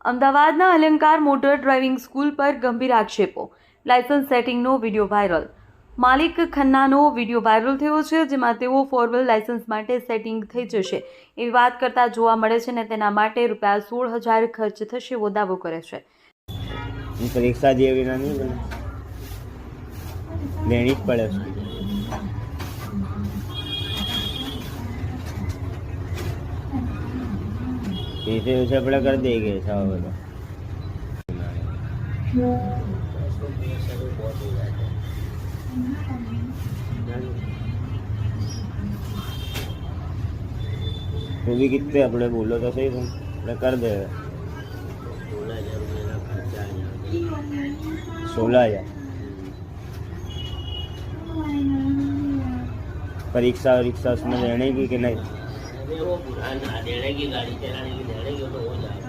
અમદાવાદના અલંકાર motor driving school પર ગંભીર આક્ષેપો, લાયસન્સ સેટિંગનો વિડીયો વાયરલ। માલિક ખન્નાનો વિડીયો વાયરલ થયો છે, જેમાં તેઓ 4 વ્હીલ લાયસન્સ માટે સેટિંગ થઈ જશે એવી વાત કરતા જોવા મળે છે અને તેના માટે રૂપિયા 16,000 ખર્ચ થશે એવો દાવો કરે છે। પરીક્ષા જેવી નહીં લેણી જ પડે છે। पीछे उसे अपने कर देंगे सब तो भी कितने अपने बोलो तो सही तुम अपने कर दे 16,000 परीक्षा उसमें लेने की कि नहीं? वो पुराना देने की गाड़ी चलाने की देने की तो हो जाएगा।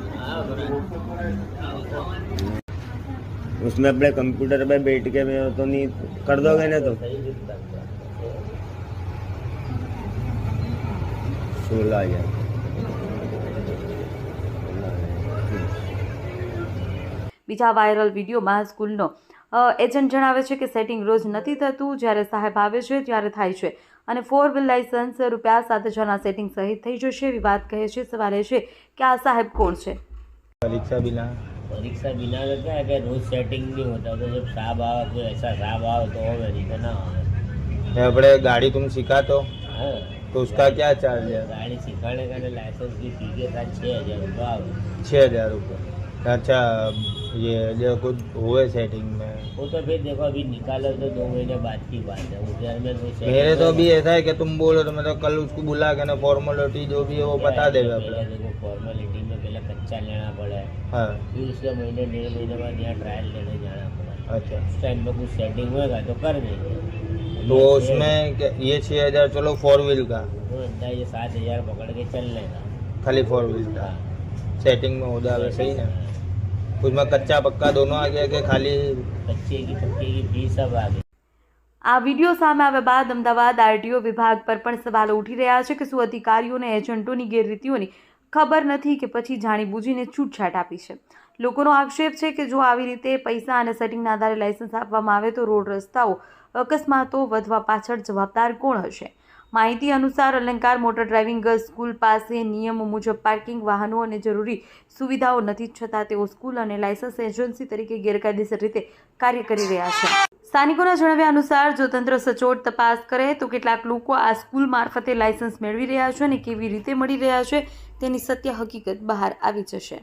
उसमें अपने कंप्यूटर पे बैठ के मैं तो नहीं कर दोगे ना तो 16,000 બીજા વાયરલ વિડીયોમાં સ્કૂલનો એજન્ટ જણાવે છે કે સેટિંગ રોજ નથી થતું, જ્યારે સાહેબ આવે છે ત્યારે થાય છે અને 4 વ્હીલ લાયસન્સ રૂપિયા 7,000 સેટિંગ સહિત થઈ જશે એવી વાત કહે છે। સવાલ એ છે કે આ સાહેબ કોણ છે? परीक्षा बिना तो क्या है कि रोज सेटिंग नहीं होता, तो जब साहब आओ कोई ऐसा साहब आओ तो हो नहीं तो ना हो। अपने गाड़ी तुम सिखा तो हाँ, तो उसका क्या चार्ज है? गाड़ी सिखाने का लाइसेंस की फी के साथ 6,000 रुपये आओ। 6,000 रुपये। अच्छा, ये जो कुछ हुए सेटिंग में वो तो फिर देखो अभी निकालो तो 2 महीने बाद की बात है। उधर में कोई मेरे तो भी ऐसा है कि तुम बोलो तो मैं तो कल उसको बुला के ना फॉर्मेलिटी जो भी है वो बता देगा अपने। देखो फॉर्मेलिटी में पहले कच्चा लेना पड़ा है, हाँ फिर उसके महीने 1.5 महीने बाद यहाँ ट्रायल लेने जाना पड़ा। अच्छा, उस टाइम में कुछ सेटिंग होगा तो कर देंगे। तो उसमें ये 6,000 चलो 4 व्हील का, तो अंदाजे 7,000 पकड़ के चल लेगा खाली 4 व्हील का सेटिंग में हो जाए सही ना? उसमें कच्चा पक्का दोनों आ गया कि खाली कच्चे की पक्के की फी सब आ गई। આ વિડીયો સામે આવ્યા બાદ અમદાવાદ આરટીઓ વિભાગ પર પણ સવાલો ઉઠી રહ્યા છે કે શું અધિકારીઓને એજન્ટોની ગેરરીતિઓની ખબર નથી કે પછી જાણીબૂજીને છૂટછાટ આપી છે? લોકોનો આક્ષેપ છે કે જો આવી રીતે પૈસા અને સેટિંગના આધારે લાયસન્સ આપવામાં આવે તો રોડ રસ્તાઓ અકસ્માતો વધવા પાછળ જવાબદાર કોણ હશે? માહિતી અનુસાર અલંકાર મોટર ડ્રાઇવિંગ સ્કૂલ પાસે નિયમ મુજબ પાર્કિંગ, વાહનો અને જરૂરી સુવિધાઓ નથી, છતાં તેઓ સ્કૂલ અને લાયસન્સ એજન્સી તરીકે ગેરકાયદેસર રીતે કાર્ય કરી રહ્યા છે। સ્થાનિકોના જણાવ્યા અનુસાર જો તંત્ર સચોટ તપાસ કરે તો કેટલાક લોકો આ સ્કૂલ મારફતે લાયસન્સ મેળવી રહ્યા છે અને કેવી રીતે મળી રહ્યા છે તેની સત્ય હકીકત બહાર આવી જશે।